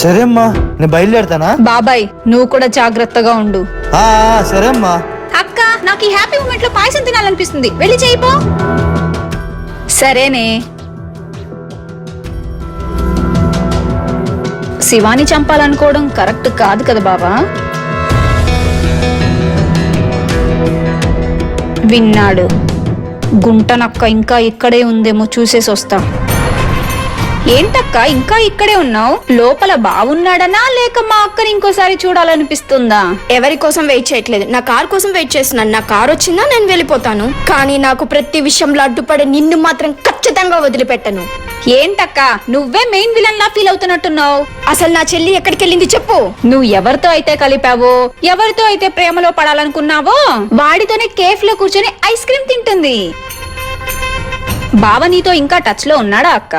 సరే అమ్మా, నేను బయలుదేరుతానా? బాబాయ్ నువ్వు కూడా జాగ్రత్తగా ఉండు. సరే అమ్మా. అక్క, నాకు ఈ హ్యాపీ మూమెంట్ లో పాయసం తినాలనిపిస్తుంది, వెళ్ళి చేయిపో. సరేనే. శివాని చంపాలనుకోవడం కరెక్ట్ కాదు కదా బాబా. విన్నాడు. గుంటనక్క ఇంకా ఇక్కడే ఉందేమో, చూసేసి వస్తా. ఏంటక్క ఇంకా ఇక్కడే ఉన్నావు? లోపల బావున్నాడనా లేక మా అక్కని ఇంకోసారి చూడాలనిపిస్తుందా? ఎవరి కోసం వెయిట్ చేయట్లేదు, నా కార్ కోసం వెయిట్ చేస్తున్నాను. నా కార్ వచ్చిందా నేను వెళ్ళిపోతాను, కానీ నాకు ప్రతి విషయంలో అడ్డుపడే నిన్ను మాత్రం ఖచ్చితంగా వదిలిపెట్టను. ఏంటక్క నువ్వే మెయిన్ విలన్ లా ఫీల్ అవుతున్నట్టున్నావు. అసలు నా చెల్లి ఎక్కడికి వెళ్ళింది చెప్పు. నువ్వు ఎవరితో అయితే కలిపావో, ఎవరితో అయితే ప్రేమలో పడాలనుకున్నావో వాడితోనే కేఫ్ లో కూర్చొని ఐస్ క్రీమ్ తింటుంది. బావ నీతో ఇంకా టచ్ లో ఉన్నాడా అక్క?